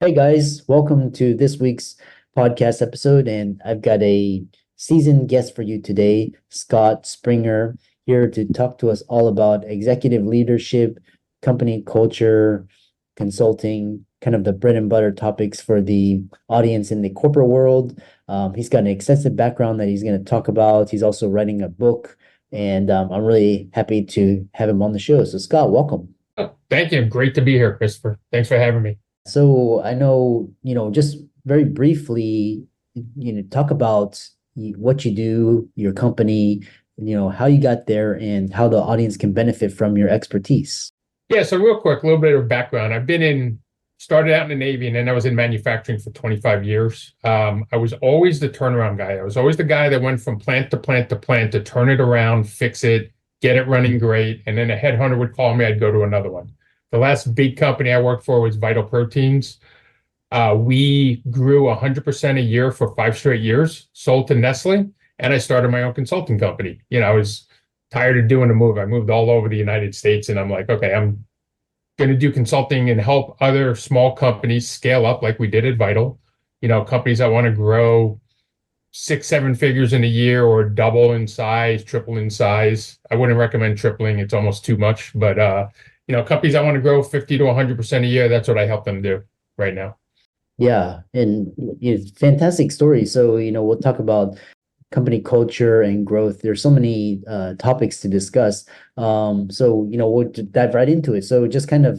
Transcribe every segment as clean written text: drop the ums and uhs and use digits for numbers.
Hey guys, welcome to this week's podcast episode. And I've got a seasoned guest for you today, Scott Springer, here to talk to us all about executive leadership, company culture, consulting, kind of the bread and butter topics for the audience in the corporate world. He's got an extensive background that he's going to talk about. He's also writing a book, and I'm really happy to have him on the show. So, Scott, welcome. Oh, thank you. Great to be here, Christopher. Thanks for having me. So I know, just very briefly, talk about what you do, your company, how you got there and how the audience can benefit from your expertise. Yeah, so real quick, a little bit of background. Started out in the Navy and then I was in manufacturing for 25 years. I was always the turnaround guy. I was always the guy that went from plant to plant to plant to turn it around, fix it, get it running great. And then a headhunter would call me, I'd go to another one. The last big company I worked for was Vital Proteins. We grew 100% a year for 5 straight years, sold to Nestle, and I started my own consulting company. I was tired of doing the move. I moved all over the United States, and I'm like, okay, I'm going to do consulting and help other small companies scale up like we did at Vital. Companies that want to grow 6, 7 figures in a year or double in size, triple in size. I wouldn't recommend tripling. It's almost too much, but companies that want to grow 50 to 100% a year, that's what I help them do right now. Yeah, and fantastic story. So, we'll talk about company culture and growth. There's so many topics to discuss. So, we'll dive right into it. So just kind of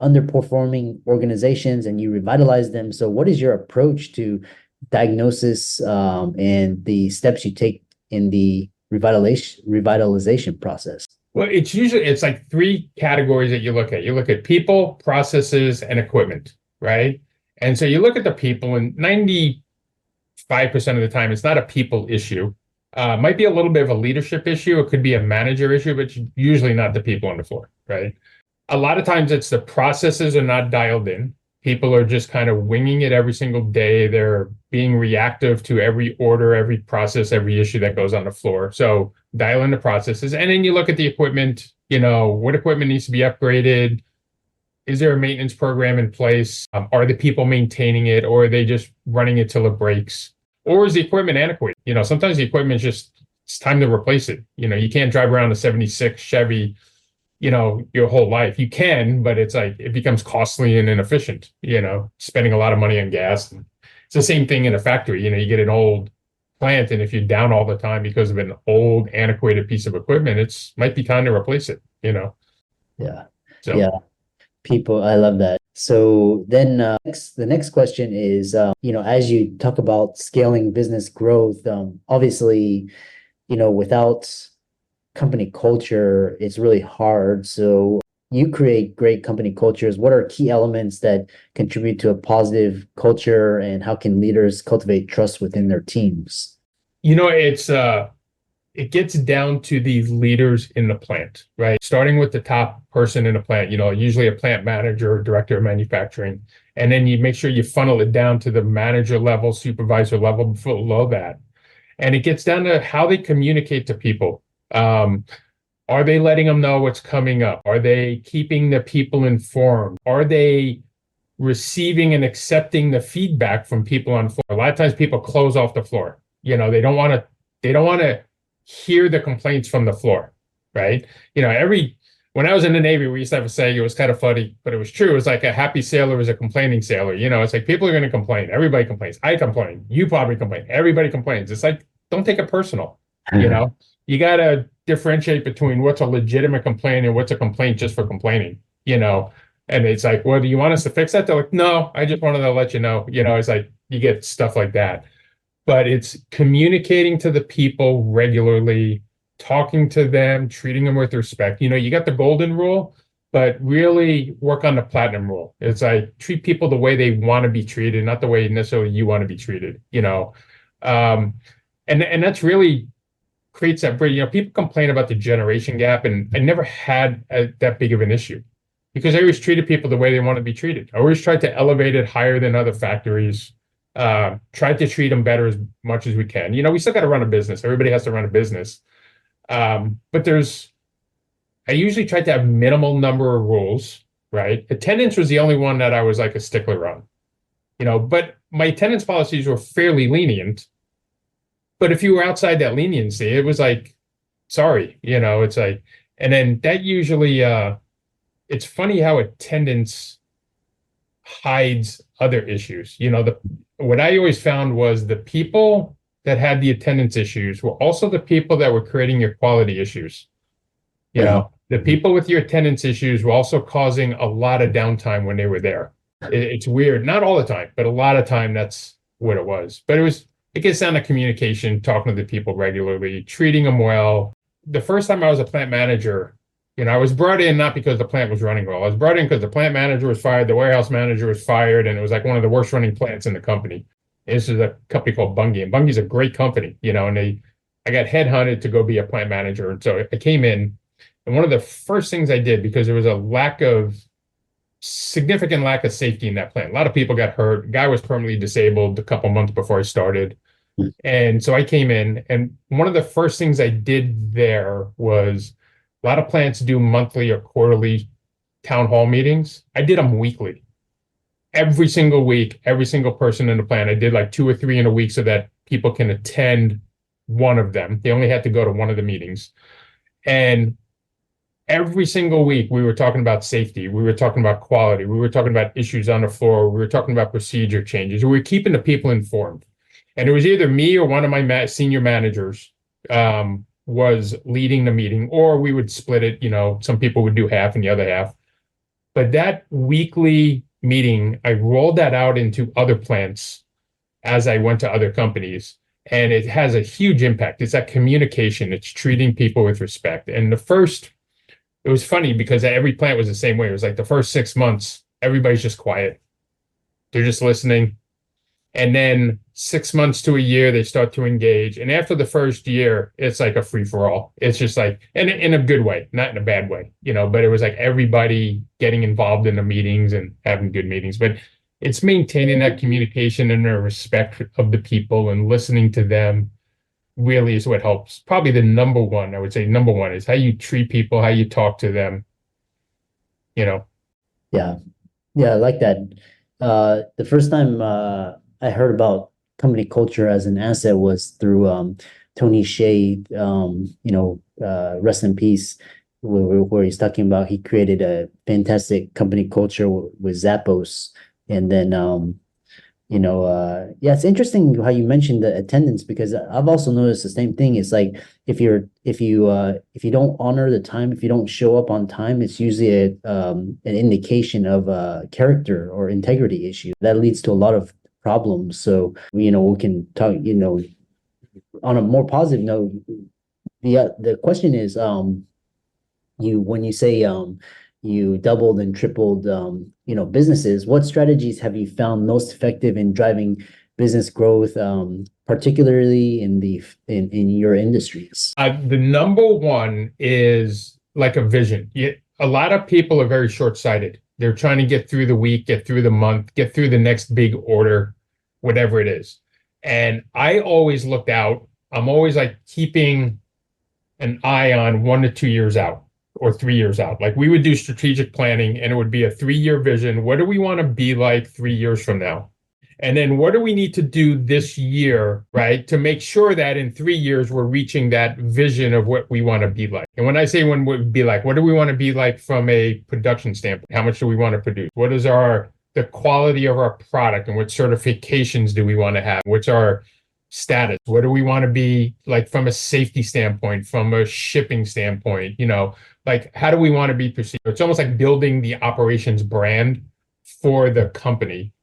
underperforming organizations and you revitalize them. So what is your approach to diagnosis and the steps you take in the revitalization process? Well, it's like three categories that you look at. You look at people, processes, and equipment, right? And so you look at the people, and 95% of the time, it's not a people issue. It might be a little bit of a leadership issue. It could be a manager issue, but usually not the people on the floor, right? A lot of times it's the processes are not dialed in. People are just kind of winging it every single day. They're being reactive to every order, every process, every issue that goes on the floor. So dial in the processes. And then you look at the equipment, what equipment needs to be upgraded. Is there a maintenance program in place? Are the people maintaining it, or are they just running it till it breaks? Or is the equipment antiquated? Sometimes the equipment it's time to replace it. You can't drive around a 76 Chevy, your whole life. You can, but it's like, it becomes costly and inefficient, spending a lot of money on gas. And it's the same thing in a factory. You get an old plant, and if you're down all the time because of an old antiquated piece of equipment, might be time to replace it, Yeah. So. Yeah. People, I love that. So then the next question is, as you talk about scaling business growth, obviously, without company culture, it's really hard. So you create great company cultures. What are key elements that contribute to a positive culture, and how can leaders cultivate trust within their teams? It gets down to the leaders in the plant, right? Starting with the top person in the plant, usually a plant manager or director of manufacturing. And then you make sure you funnel it down to the manager level, supervisor level below that. And it gets down to how they communicate to people. Are they letting them know what's coming up? Are they keeping the people informed? Are they receiving and accepting the feedback from people on the floor? A lot of times people close off the floor. They don't want to hear the complaints from the floor, right? When I was in the Navy, we used to have a saying, it was kind of funny, but it was true. It was like a happy sailor is a complaining sailor. It's like people are going to complain. Everybody complains. I complain. You probably complain. Everybody complains. It's like, don't take it personal. You got to differentiate between what's a legitimate complaint and what's a complaint just for complaining, and it's like, well, do you want us to fix that? They're like, no, I just wanted to let you know, it's like, you get stuff like that. But it's communicating to the people regularly, talking to them, treating them with respect. You got the golden rule, but really work on the platinum rule. It's like, treat people the way they want to be treated, not the way necessarily you want to be treated, and that's really creates that bridge. People complain about the generation gap, and I never had that big of an issue because I always treated people the way they want to be treated. I always tried to elevate it higher than other factories. Try to treat them better as much as we can. We still got to run a business. Everybody has to run a business. But I usually tried to have minimal number of rules, right? Attendance was the only one that I was like a stickler on. but my attendance policies were fairly lenient. But if you were outside that leniency, it was like, sorry, it's like, and then that usually, it's funny how attendance hides other issues. What I always found was the people that had the attendance issues were also the people that were creating your quality issues. Uh-huh. The people with your attendance issues were also causing a lot of downtime when they were there. It's weird, not all the time, but a lot of time that's what it was. But it gets down to communication, talking to the people regularly, treating them well. The first time I was a plant manager, I was brought in not because the plant was running well. I was brought in because the plant manager was fired, the warehouse manager was fired, and it was like one of the worst running plants in the company. This is a company called Bunge, and Bunge's a great company, and I got headhunted to go be a plant manager. And so I came in, and one of the first things I did, because there was a significant lack of safety in that plant. A lot of people got hurt. Guy was permanently disabled a couple months before I started. And so I came in, and one of the first things I did there was a lot of plants do monthly or quarterly town hall meetings. I did them weekly. Every single week, every single person in the plant. I did like 2 or 3 in a week so that people can attend one of them. They only had to go to one of the meetings. And every single week, we were talking about safety. We were talking about quality. We were talking about issues on the floor. We were talking about procedure changes. We were keeping the people informed. And it was either me or one of my senior managers was leading the meeting, or we would split it. Some people would do half and the other half. But that weekly meeting, I rolled that out into other plants as I went to other companies. And it has a huge impact. It's that communication. It's treating people with respect. And it was funny because every plant was the same way. It was like the first 6 months, everybody's just quiet. They're just listening. And then 6 months to a year, they start to engage. And after the first year, it's like a free-for-all. It's just like, and in a good way, not in a bad way, but it was like everybody getting involved in the meetings and having good meetings. But it's maintaining that communication and the respect of the people and listening to them really is what helps. Probably the number one, I would say number one is how you treat people, how you talk to them. Yeah. Yeah, I like that. The first time I heard about company culture as an asset was through Tony Hsieh, rest in peace, where he's talking about he created a fantastic company culture with Zappos. And then yeah, it's interesting how you mentioned the attendance, because I've also noticed the same thing. It's like if you don't honor the time, if you don't show up on time, it's usually an indication of a character or integrity issue that leads to a lot of problems. So we can talk, on a more positive note. The question is, when you say you doubled and tripled businesses, what strategies have you found most effective in driving business growth, particularly in your industries? The number one is like a vision. A lot of people are very short-sighted. They're trying to get through the week, get through the month, get through the next big order, whatever it is. And I always looked out. I'm always like keeping an eye on 1 to 2 years out or 3 years out. Like we would do strategic planning and it would be a 3-year vision. What do we want to be like 3 years from now? And then what do we need to do this year, right, to make sure that in 3 years we're reaching that vision of what we want to be like? And when I say when we be like, what do we want to be like from a production standpoint? How much do we want to produce? What is the quality of our product, and what certifications do we want to have? What's our status? What do we want to be like from a safety standpoint, from a shipping standpoint? Like how do we want to be perceived? It's almost like building the operations brand for the company.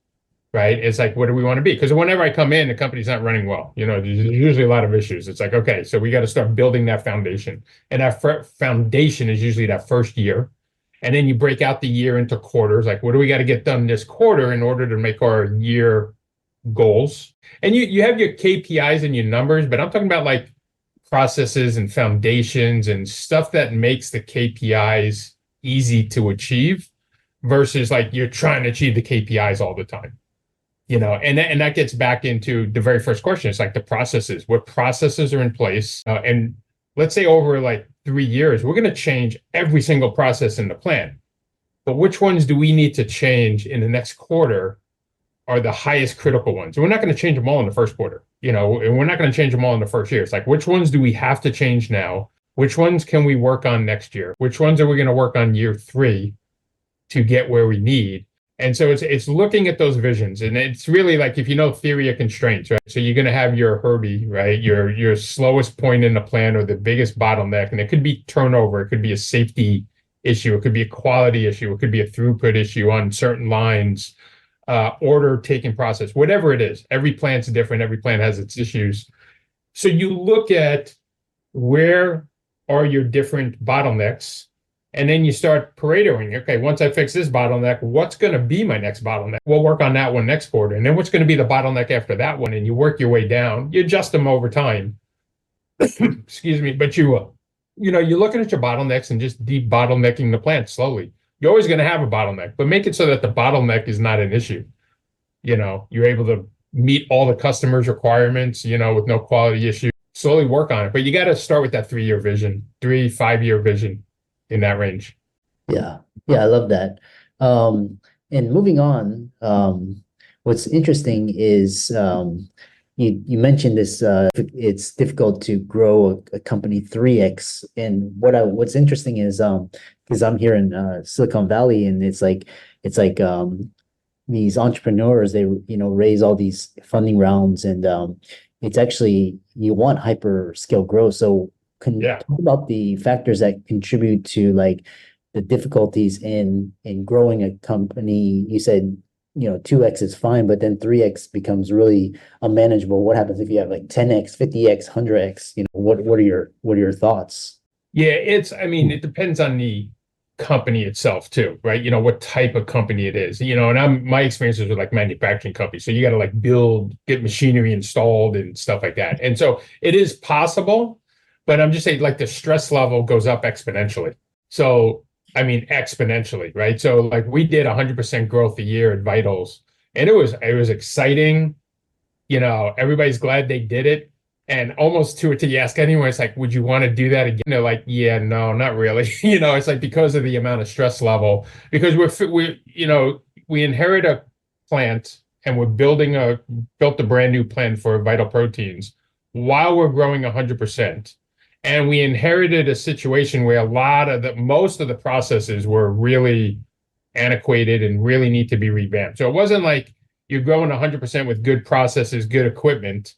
Right? It's like, what do we want to be? Because whenever I come in, the company's not running well. There's usually a lot of issues. It's like, okay, so we got to start building that foundation. And that foundation is usually that first year. And then you break out the year into quarters. Like, what do we got to get done this quarter in order to make our year goals? And you have your KPIs and your numbers, but I'm talking about like processes and foundations and stuff that makes the KPIs easy to achieve versus like you're trying to achieve the KPIs all the time. And that gets back into the very first question. It's like the processes. What processes are in place? And let's say over like 3 years, we're going to change every single process in the plant. But which ones do we need to change in the next quarter are the highest critical ones. And we're not going to change them all in the first quarter, and we're not going to change them all in the first year. It's like, which ones do we have to change now? Which ones can we work on next year? Which ones are we going to work on year 3 to get where we need? And so it's looking at those visions, and it's really like, if you know theory of constraints, right? So you're going to have your Herbie, right? Your slowest point in the plan or the biggest bottleneck, and it could be turnover, it could be a safety issue, it could be a quality issue, it could be a throughput issue on certain lines, order taking process, whatever it is. Every plant's different, every plant has its issues. So you look at where are your different bottlenecks, and then you start Paretoing. Okay, once I fix this bottleneck, what's going to be my next bottleneck? We'll work on that one next quarter. And then what's going to be the bottleneck after that one? And you work your way down. You adjust them over time. Excuse me. But you're looking at your bottlenecks and just de-bottlenecking the plant slowly. You're always going to have a bottleneck, but make it so that the bottleneck is not an issue. You're able to meet all the customers' requirements, with no quality issue. Slowly work on it. But you got to start with that 3-year vision, 5-year vision. In that range. Yeah. I love that. And moving on, what's interesting is you mentioned this, it's difficult to grow a company 3x. And what's interesting is because I'm here in Silicon Valley, and it's like these entrepreneurs, they raise all these funding rounds, and it's actually, you want hyper scale growth. So can you talk about the factors that contribute to like the difficulties in growing a company? You said 2x is fine, but then 3x becomes really unmanageable. What happens if you have like 10x, 50x, 100x? What are your thoughts? Yeah, it depends on the company itself too, right? What type of company it is. And my experiences with like manufacturing companies. So you got to like get machinery installed and stuff like that. And so it is possible. But I'm just saying, like, the stress level goes up exponentially. So, exponentially, right? So, like, we did 100% growth a year at Vitals, and it was exciting. Everybody's glad they did it, and almost to it. To you ask anyone, it's like, would you want to do that again? They're like, yeah, no, not really. It's like, because of the amount of stress level, because we inherit a plant, and we're built a brand new plant for Vital Proteins while we're growing 100%. And we inherited a situation where most of the processes were really antiquated and really need to be revamped. So it wasn't like you're growing 100% with good processes, good equipment,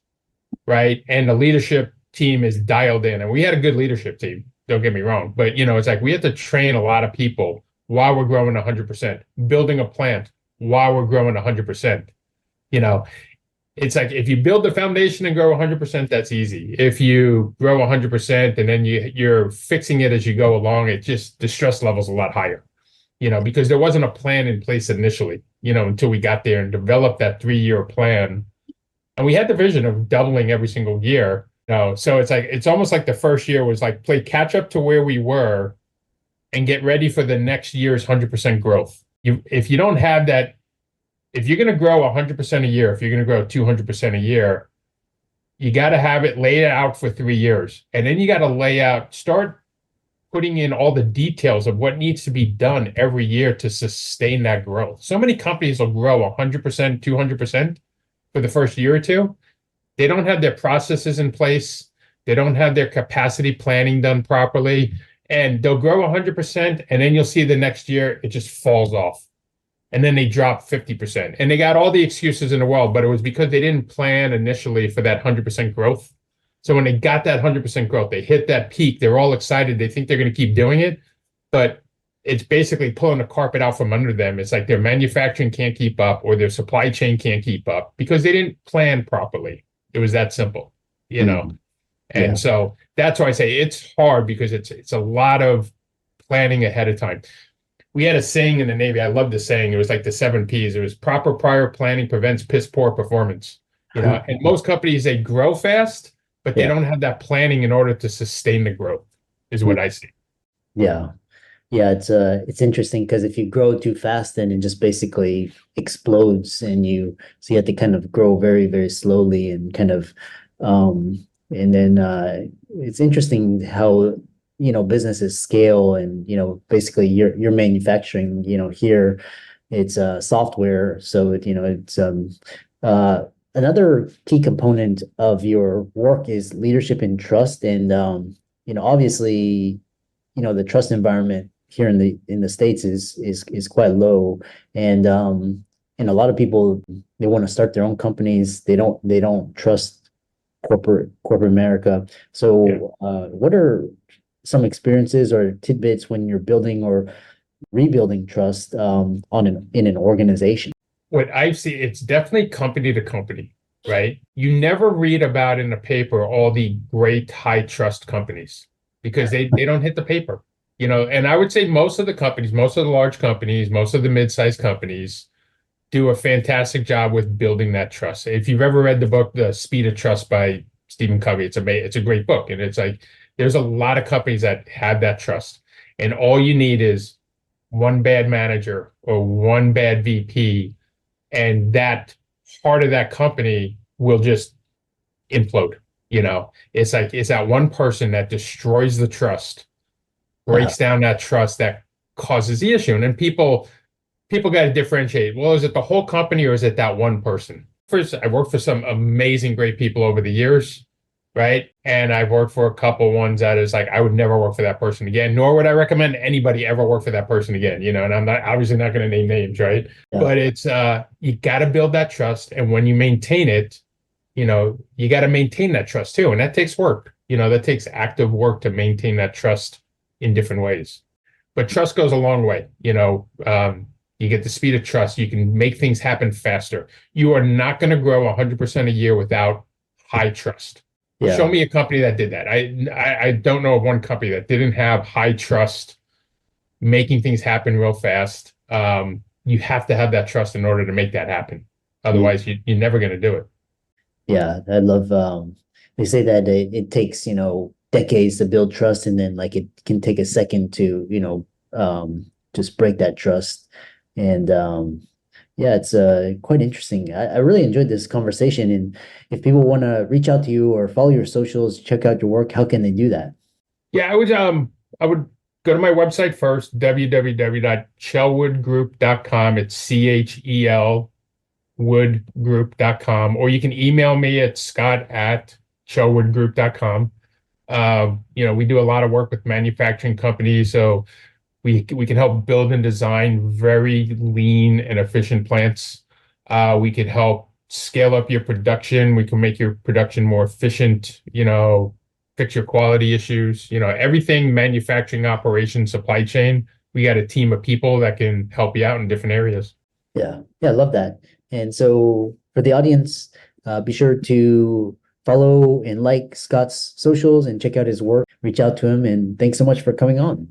right? And the leadership team is dialed in. And we had a good leadership team, don't get me wrong. But, it's like we had to train a lot of people while we're growing 100%, building a plant while we're growing 100%. It's like, if you build the foundation and grow 100%, that's easy. If you grow 100% and then you're fixing it as you go along, the stress level's a lot higher, because there wasn't a plan in place initially, until we got there and developed that 3-year plan. And we had the vision of doubling every single year. So it's like, it's almost like the first year was like play catch up to where we were and get ready for the next year's 100% growth. If you don't have that, if you're going to grow 100% a year, if you're going to grow 200% a year, you got to have it laid out for 3 years. And then you got to start putting in all the details of what needs to be done every year to sustain that growth. So many companies will grow 100%, 200% for the first year or two. They don't have their processes in place. They don't have their capacity planning done properly. And they'll grow 100%, and then you'll see the next year, it just falls off. And then they drop 50%. And they got all the excuses in the world, but it was because they didn't plan initially for that 100% growth. So when they got that 100% growth, they hit that peak, they're all excited. They think they're going to keep doing it, but it's basically pulling the carpet out from under them. It's like their manufacturing can't keep up, or their supply chain can't keep up, because they didn't plan properly. It was that simple, And so that's why I say it's hard, because it's a lot of planning ahead of time. We had a saying in the Navy. I love the saying. It was like the 7 Ps. It was proper prior planning prevents piss poor performance. And most companies, they grow fast, but they don't have that planning in order to sustain the growth, is what I see. Yeah. It's interesting, because if you grow too fast, then it just basically explodes, and you have to kind of grow very, very slowly, and kind of and then it's interesting how businesses scale, and basically you're manufacturing here it's software. So it's another key component of your work is leadership and trust. And obviously, the trust environment here in the States is quite low. And a lot of people, they want to start their own companies. They don't trust corporate America. Yeah. So what are some experiences or tidbits when you're building or rebuilding trust in an organization? What I've seen, it's definitely company to company, right? You never read about in the paper all the great high trust companies because they don't hit the paper, and I would say most of the companies, most of the large companies, most of the mid-sized companies do a fantastic job with building that trust. If you've ever read the book, The Speed of Trust by Stephen Covey, it's a great book. And it's like, there's a lot of companies that have that trust. And all you need is one bad manager or one bad VP, and that part of that company will just implode. It's like, it's that one person that destroys the trust, Uh, breaks down that trust, that causes the issue. And then people got to differentiate. Well, is it the whole company or is it that one person? First, I worked for some amazing, great people over the years, right? And I've worked for a couple ones that is like, I would never work for that person again, nor would I recommend anybody ever work for that person again, and I'm not obviously not going to name names, right? yeah, But it's you got to build that trust. And when you maintain it, you got to maintain that trust too. And that takes work. That takes active work to maintain that trust in different ways. But trust goes a long way. You get the speed of trust. You can make things happen faster. You are not going to grow 100% a year without high trust. Show yeah, me a company that did that. I don't know of one company that didn't have high trust, making things happen real fast. You have to have that trust in order to make that happen. yeah, Otherwise, you're never going to do it. yeah. I love. They say that it takes decades to build trust, and then like it can take a second to just break that trust. And yeah, it's quite interesting. I really enjoyed this conversation. And if people want to reach out to you or follow your socials, check out your work, how can they do that? Yeah, I would go to my website first, www.chelwoodgroup.com. It's Chelwoodgroup.com, or you can email me at scott@chelwoodgroup.com. We do a lot of work with manufacturing companies, so we can help build and design very lean and efficient plants. We can help scale up your production. We can make your production more efficient, fix your quality issues, everything manufacturing operation, supply chain. We got a team of people that can help you out in different areas. Yeah, yeah, I love that. And so for the audience, be sure to follow and like Scott's socials and check out his work. Reach out to him, and thanks so much for coming on.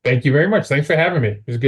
Thank you very much. Thanks for having me. It was good.